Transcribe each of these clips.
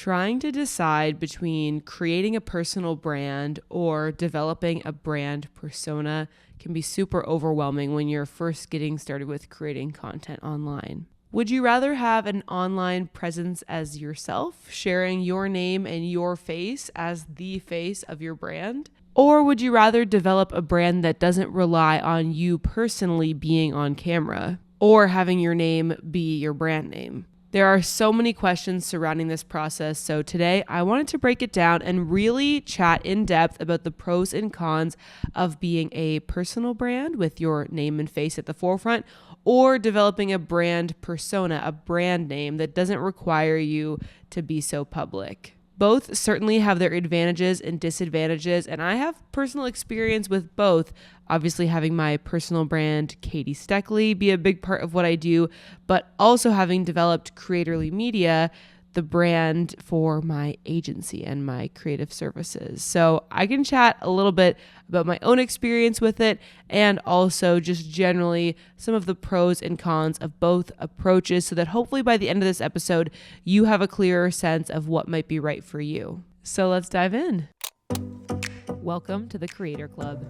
Trying to decide between creating a personal brand or developing a brand persona can be super overwhelming when you're first getting started with creating content online. Would you rather have an online presence as yourself, sharing your name and your face as the face of your brand? Or would you rather develop a brand that doesn't rely on you personally being on camera or having your name be your brand name? There are so many questions surrounding this process, so today I wanted to break it down and really chat in depth about the pros and cons of being a personal brand with your name and face at the forefront, or developing a brand persona, a brand name that doesn't require you to be so public. Both certainly have their advantages and disadvantages, and I have personal experience with both. Obviously, having my personal brand, Katie Steckley, be a big part of what I do, but also having developed Creatorly Media, the brand for my agency and my creative services. So I can chat a little bit about my own experience with it and also just generally some of the pros and cons of both approaches so that hopefully by the end of this episode, you have a clearer sense of what might be right for you. So let's dive in. Welcome to the Creator Club.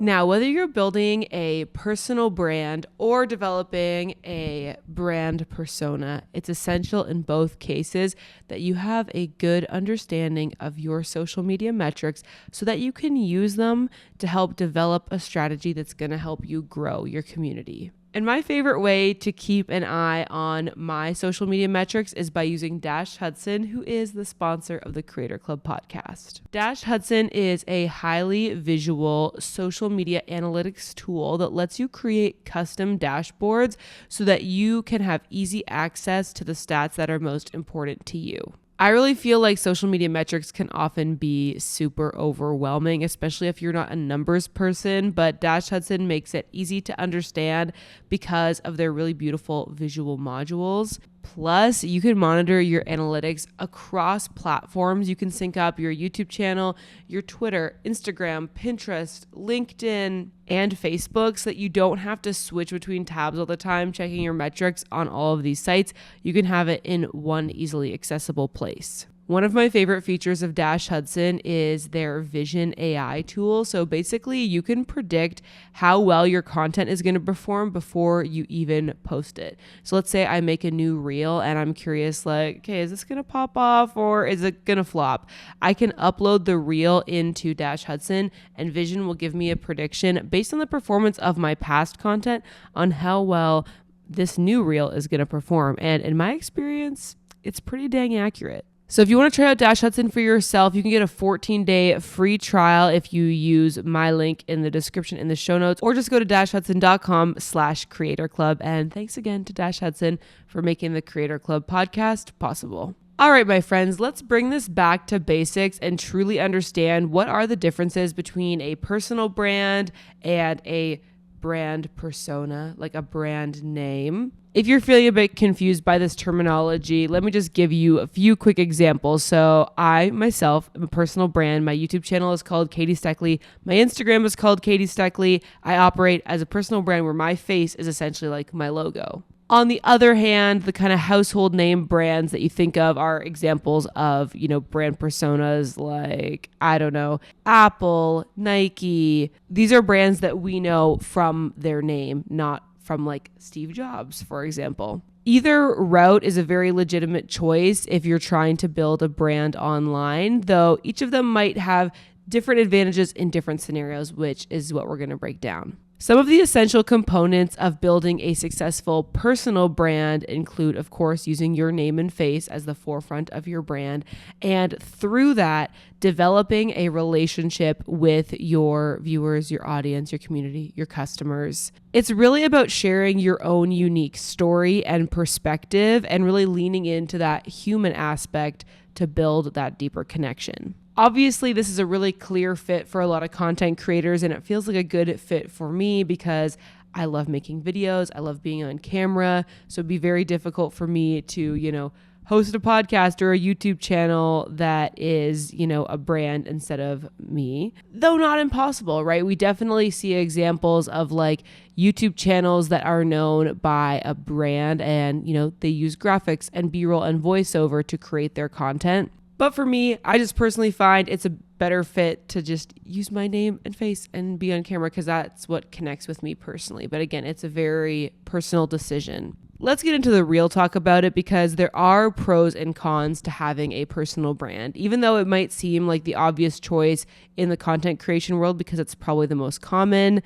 Now, whether you're building a personal brand or developing a brand persona, it's essential in both cases that you have a good understanding of your social media metrics so that you can use them to help develop a strategy that's going to help you grow your community. And my favorite way to keep an eye on my social media metrics is by using Dash Hudson, who is the sponsor of the Creator Club podcast. Dash Hudson is a highly visual social media analytics tool that lets you create custom dashboards so that you can have easy access to the stats that are most important to you. I really feel like social media metrics can often be super overwhelming, especially if you're not a numbers person, but Dash Hudson makes it easy to understand because of their really beautiful visual modules. Plus, you can monitor your analytics across platforms. You can sync up your YouTube channel, your Twitter, Instagram, Pinterest, LinkedIn, and Facebook so that you don't have to switch between tabs all the time, checking your metrics on all of these sites. You can have it in one easily accessible place. One of my favorite features of Dash Hudson is their Vision AI tool. So basically, you can predict how well your content is going to perform before you even post it. So let's say I make a new reel and I'm curious, like, okay, is this going to pop off or is it going to flop? I can upload the reel into Dash Hudson and Vision will give me a prediction based on the performance of my past content on how well this new reel is going to perform. And in my experience, it's pretty dang accurate. So if you want to try out Dash Hudson for yourself, you can get a 14-day free trial if you use my link in the description in the show notes, or just go to dashhudson.com/creator club. And thanks again to Dash Hudson for making the Creator Club podcast possible. All right, my friends, let's bring this back to basics and truly understand what are the differences between a personal brand and a brand persona, like a brand name. If you're feeling a bit confused by this terminology, let me just give you a few quick examples. So I myself am a personal brand. My YouTube channel is called Katie Steckley. My Instagram is called Katie Steckley. I operate as a personal brand where my face is essentially like my logo. On the other hand, the kind of household name brands that you think of are examples of, brand personas like, Apple, Nike. These are brands that we know from their name, not from like Steve Jobs, for example. Either route is a very legitimate choice if you're trying to build a brand online, though each of them might have different advantages in different scenarios, which is what we're going to break down. Some of the essential components of building a successful personal brand include, of course, using your name and face as the forefront of your brand, and through that, developing a relationship with your viewers, your audience, your community, your customers. It's really about sharing your own unique story and perspective and really leaning into that human aspect to build that deeper connection. Obviously, this is a really clear fit for a lot of content creators, and it feels like a good fit for me because I love making videos. I love being on camera. So it'd be very difficult for me to, host a podcast or a YouTube channel that is, a brand instead of me. Though not impossible, right? We definitely see examples of like YouTube channels that are known by a brand and, they use graphics and B-roll and voiceover to create their content. But for me, I just personally find it's a better fit to just use my name and face and be on camera because that's what connects with me personally. But again, it's a very personal decision. Let's get into the real talk about it because there are pros and cons to having a personal brand. Even though it might seem like the obvious choice in the content creation world because it's probably the most common,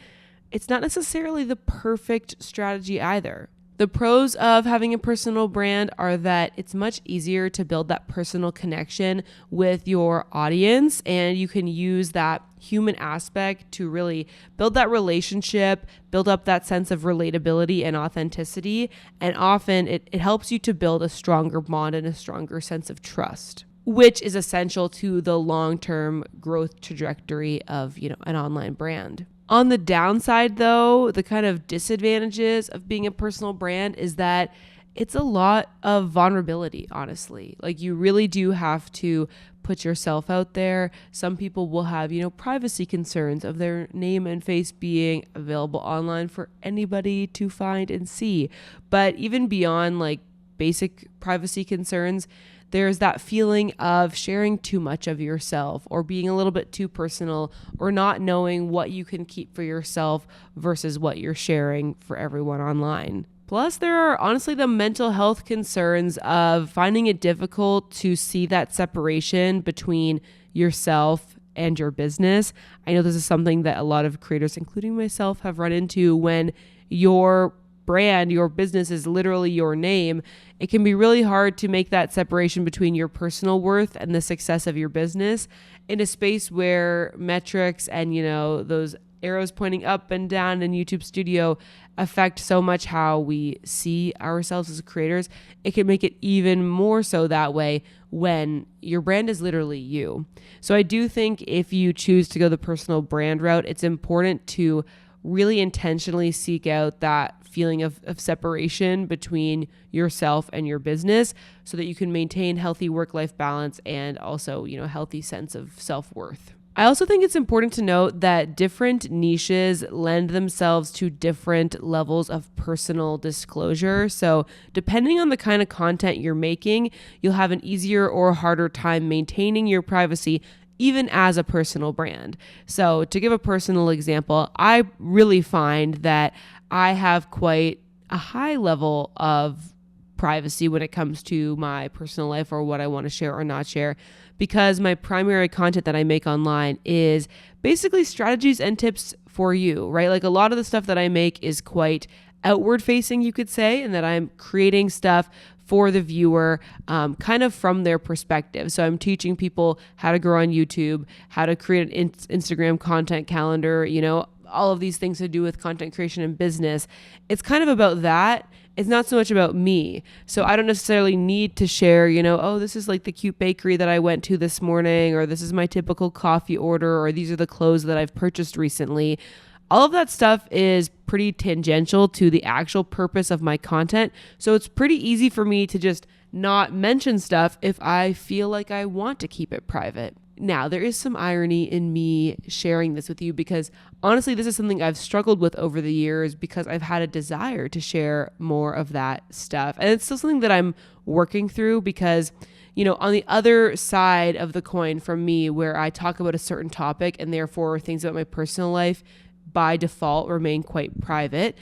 it's not necessarily the perfect strategy either. The pros of having a personal brand are that it's much easier to build that personal connection with your audience, and you can use that human aspect to really build that relationship, build up that sense of relatability and authenticity, and often it helps you to build a stronger bond and a stronger sense of trust, which is essential to the long-term growth trajectory of, an online brand. On the downside, though, the kind of disadvantages of being a personal brand is that it's a lot of vulnerability, honestly. Like you really do have to put yourself out there. Some people will have, privacy concerns of their name and face being available online for anybody to find and see. But even beyond like basic privacy concerns, there's that feeling of sharing too much of yourself or being a little bit too personal or not knowing what you can keep for yourself versus what you're sharing for everyone online. Plus, there are honestly the mental health concerns of finding it difficult to see that separation between yourself and your business. I know this is something that a lot of creators, including myself, have run into when your brand, your business is literally your name. It can be really hard to make that separation between your personal worth and the success of your business in a space where metrics and, those arrows pointing up and down in YouTube Studio affect so much how we see ourselves as creators. It can make it even more so that way when your brand is literally you. So I do think if you choose to go the personal brand route, it's important to really intentionally seek out that feeling of separation between yourself and your business so that you can maintain healthy work-life balance and also, a healthy sense of self-worth. I also think it's important to note that different niches lend themselves to different levels of personal disclosure. So depending on the kind of content you're making, you'll have an easier or harder time maintaining your privacy even as a personal brand. So to give a personal example, I really find that I have quite a high level of privacy when it comes to my personal life or what I want to share or not share, because my primary content that I make online is basically strategies and tips for you, right? Like a lot of the stuff that I make is quite outward facing, you could say, and that I'm creating stuff for the viewer, kind of from their perspective. So I'm teaching people how to grow on YouTube, how to create an Instagram content calendar, all of these things to do with content creation and business. It's kind of about that. It's not so much about me. So I don't necessarily need to share, oh, this is like the cute bakery that I went to this morning, or this is my typical coffee order, or these are the clothes that I've purchased recently. All of that stuff is pretty tangential to the actual purpose of my content. So it's pretty easy for me to just not mention stuff if I feel like I want to keep it private. Now, there is some irony in me sharing this with you because honestly, this is something I've struggled with over the years because I've had a desire to share more of that stuff. And it's still something that I'm working through because, on the other side of the coin from me, where I talk about a certain topic and therefore things about my personal life by default remain quite private.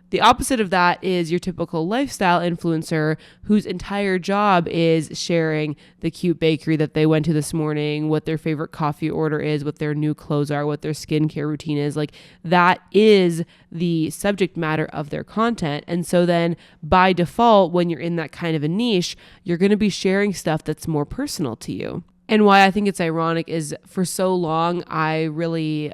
The opposite of that is your typical lifestyle influencer whose entire job is sharing the cute bakery that they went to this morning, what their favorite coffee order is, what their new clothes are, what their skincare routine is. Like that is the subject matter of their content. And so then by default, when you're in that kind of a niche, you're going to be sharing stuff that's more personal to you. And why I think it's ironic is for so long, I really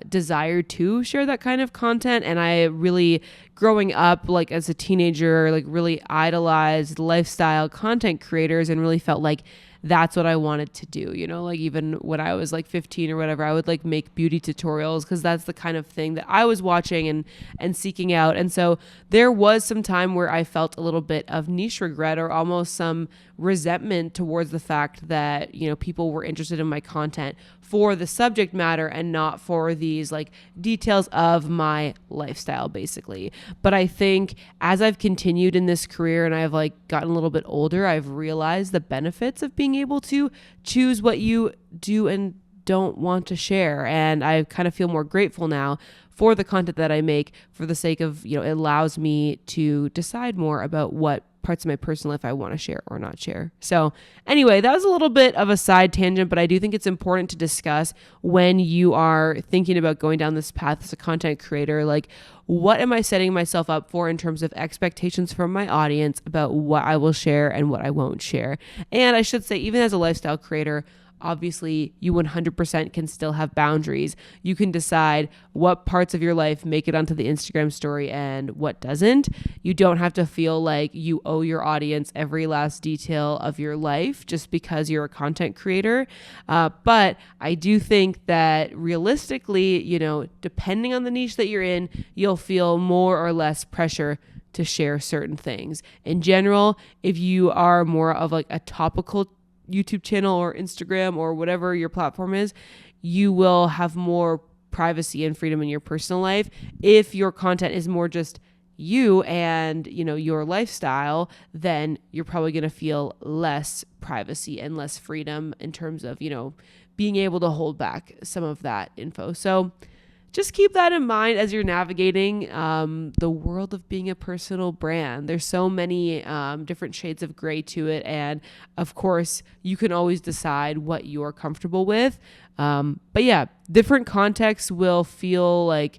desired to share that kind of content. And I really, growing up, like as a teenager, like really idolized lifestyle content creators and really felt like that's what I wanted to do. You know, like even when I was like 15 or whatever, I would like make beauty tutorials because that's the kind of thing that I was watching and seeking out. And so there was some time where I felt a little bit of niche regret or almost some resentment towards the fact that, you know, people were interested in my content for the subject matter and not for these like details of my lifestyle, basically. But I think as I've continued in this career and I've like gotten a little bit older, I've realized the benefits of being able to choose what you do and don't want to share. And I kind of feel more grateful now for the content that I make for the sake of, you know, it allows me to decide more about what parts of my personal life I want to share or not share. So anyway, that was a little bit of a side tangent, but I do think it's important to discuss when you are thinking about going down this path as a content creator, like what am I setting myself up for in terms of expectations from my audience about what I will share and what I won't share. And I should say, even as a lifestyle creator, obviously you 100% can still have boundaries. You can decide what parts of your life make it onto the Instagram story and what doesn't. You don't have to feel like you owe your audience every last detail of your life just because you're a content creator. But I do think that realistically, you know, depending on the niche that you're in, you'll feel more or less pressure to share certain things. In general, if you are more of like a topical YouTube channel or Instagram or whatever your platform is, you will have more privacy and freedom in your personal life. If your content is more just you and, you know, your lifestyle, then you're probably going to feel less privacy and less freedom in terms of, you know, being able to hold back some of that info. So just keep that in mind as you're navigating the world of being a personal brand. There's so many different shades of gray to it. And of course, you can always decide what you're comfortable with. But yeah, different contexts will feel like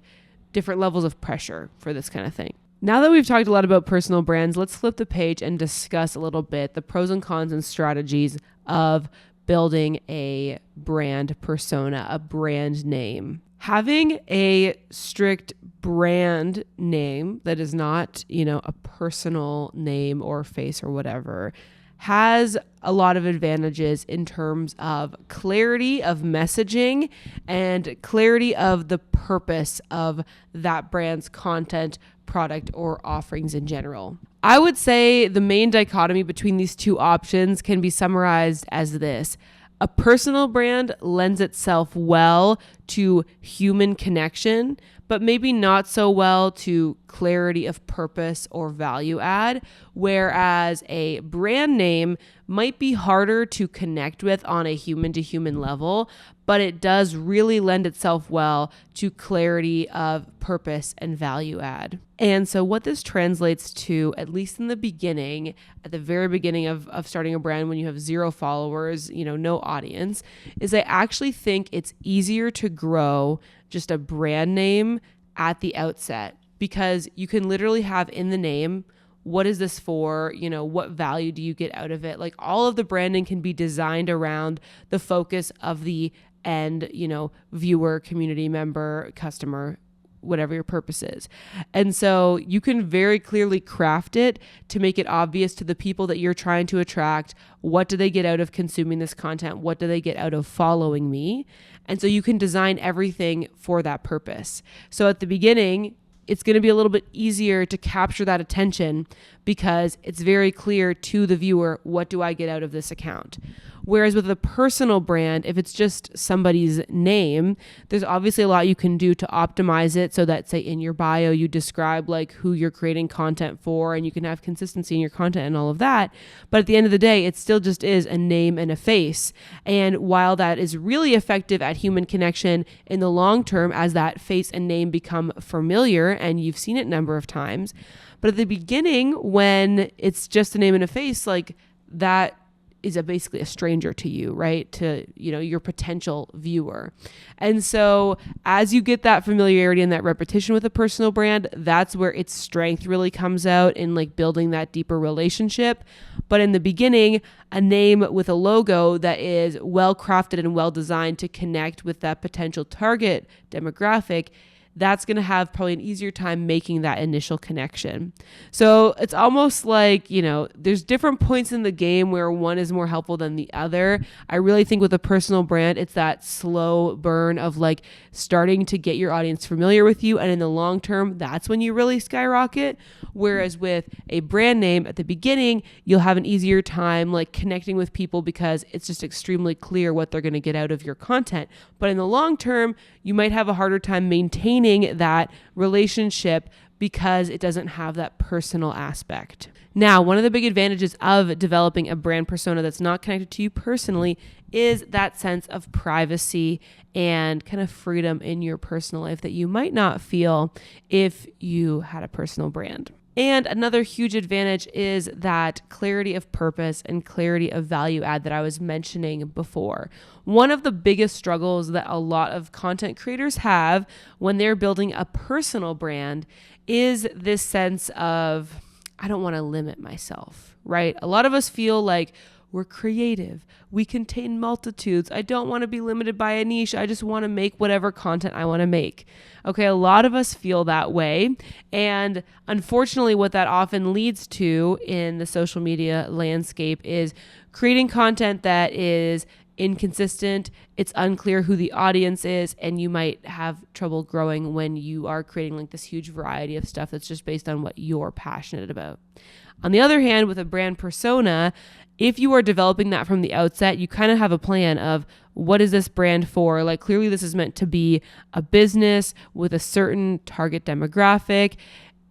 different levels of pressure for this kind of thing. Now that we've talked a lot about personal brands, let's flip the page and discuss a little bit the pros and cons and strategies of building a brand persona, a brand name. Having a strict brand name that is not, you know, a personal name or face or whatever has a lot of advantages in terms of clarity of messaging and clarity of the purpose of that brand's content, product, or offerings in general. I would say the main dichotomy between these two options can be summarized as this. A personal brand lends itself well to human connection, but maybe not so well to clarity of purpose or value add, whereas a brand name might be harder to connect with on a human-to-human level, but it does really lend itself well to clarity of purpose and value add. And so what this translates to, at least in the beginning, at the very beginning of starting a brand when you have 0 followers, you know, no audience, is I actually think it's easier to grow just a brand name at the outset because you can literally have in the name, what is this for? You know, what value do you get out of it? Like all of the branding can be designed around the focus of the end, you know, viewer, community member, customer, whatever your purpose is. And so you can very clearly craft it to make it obvious to the people that you're trying to attract. What do they get out of consuming this content? What do they get out of following me? And so you can design everything for that purpose. So at the beginning, it's going to be a little bit easier to capture that attention because it's very clear to the viewer, what do I get out of this account? Whereas with a personal brand, if it's just somebody's name, there's obviously a lot you can do to optimize it so that, say, in your bio, you describe like who you're creating content for and you can have consistency in your content and all of that. But at the end of the day, it still just is a name and a face. And while that is really effective at human connection in the long term, as that face and name become familiar and you've seen it a number of times, but at the beginning, when it's just a name and a face, like that is basically a stranger to you, right? To, you know, your potential viewer. And so as you get that familiarity and that repetition with a personal brand, that's where its strength really comes out in like building that deeper relationship. But in the beginning, a name with a logo that is well crafted and well designed to connect with that potential target demographic, that's going to have probably an easier time making that initial connection. So it's almost like, there's different points in the game where one is more helpful than the other. I really think with a personal brand, it's that slow burn of like starting to get your audience familiar with you. And in the long term, that's when you really skyrocket. Whereas with a brand name at the beginning, you'll have an easier time like connecting with people because it's just extremely clear what they're going to get out of your content. But in the long term, you might have a harder time maintaining that relationship because it doesn't have that personal aspect. Now, one of the big advantages of developing a brand persona that's not connected to you personally is that sense of privacy and kind of freedom in your personal life that you might not feel if you had a personal brand. And another huge advantage is that clarity of purpose and clarity of value add that I was mentioning before. One of the biggest struggles that a lot of content creators have when they're building a personal brand is this sense of, I don't want to limit myself, right? A lot of us feel like we're creative. We contain multitudes. I don't want to be limited by a niche. I just want to make whatever content I want to make. Okay, a lot of us feel that way. And unfortunately, what that often leads to in the social media landscape is creating content that is inconsistent. It's unclear who the audience is, and you might have trouble growing when you are creating like this huge variety of stuff that's just based on what you're passionate about. On the other hand, with a brand persona, if you are developing that from the outset, you kind of have a plan of what is this brand for? Like clearly this is meant to be a business with a certain target demographic.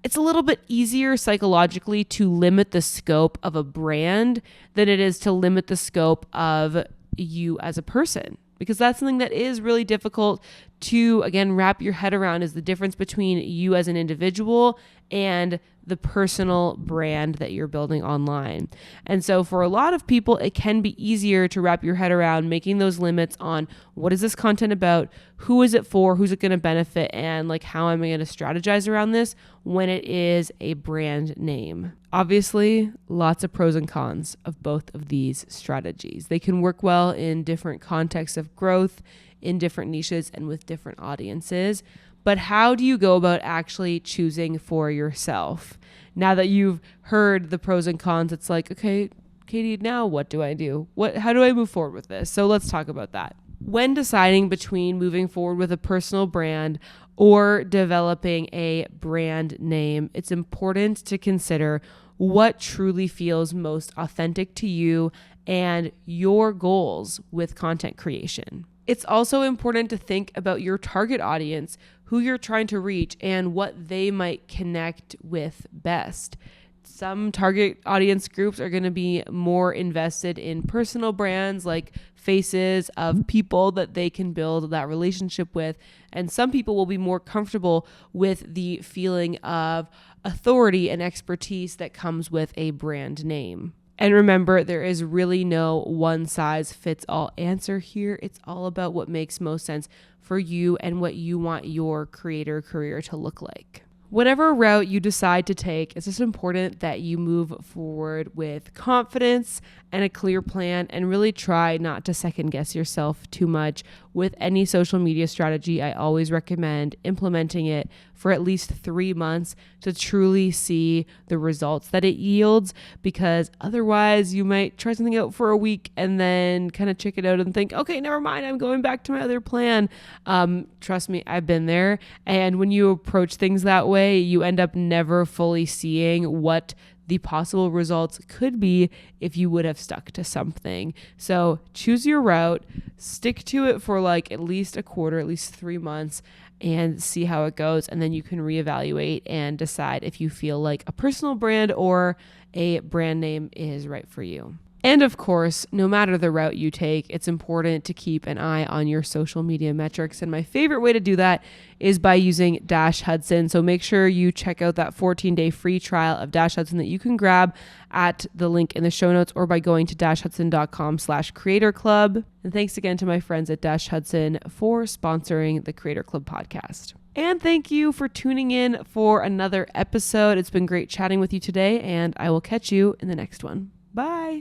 It's a little bit easier psychologically to limit the scope of a brand than it is to limit the scope of you as a person, because that's something that is really difficult to, again, wrap your head around, is the difference between you as an individual and the personal brand that you're building online. And so for a lot of people, it can be easier to wrap your head around making those limits on what is this content about, who is it for, who's it going to benefit, and like how am I going to strategize around this when it is a brand name. Obviously, lots of pros and cons of both of these strategies. They can work well in different contexts of growth, in different niches, and with different audiences. But how do you go about actually choosing for yourself? Now that you've heard the pros and cons, it's like, okay, Katie, now what do I do? How do I move forward with this? So let's talk about that. When deciding between moving forward with a personal brand or developing a brand name, it's important to consider what truly feels most authentic to you and your goals with content creation. It's also important to think about your target audience, who you're trying to reach, and what they might connect with best. Some target audience groups are going to be more invested in personal brands, like faces of people that they can build that relationship with. And some people will be more comfortable with the feeling of authority and expertise that comes with a brand name. And remember, there is really no one size fits all answer here. It's all about what makes most sense for you and what you want your creator career to look like. Whatever route you decide to take, it's just important that you move forward with confidence and a clear plan, and really try not to second guess yourself too much. With any social media strategy, I always recommend implementing it for at least 3 months to truly see the results that it yields, because otherwise you might try something out for a week and then kind of check it out and think, okay, never mind, I'm going back to my other plan. Trust me, I've been there. And when you approach things that way, you end up never fully seeing what the possible results could be if you would have stuck to something. So choose your route, stick to it for like at least a quarter, at least 3 months, and see how it goes. And then you can reevaluate and decide if you feel like a personal brand or a brand name is right for you. And of course, no matter the route you take, it's important to keep an eye on your social media metrics. And my favorite way to do that is by using Dash Hudson. So make sure you check out that 14-day free trial of Dash Hudson that you can grab at the link in the show notes, or by going to dashhudson.com/creator club. And thanks again to my friends at Dash Hudson for sponsoring the Creator Club podcast. And thank you for tuning in for another episode. It's been great chatting with you today, and I will catch you in the next one.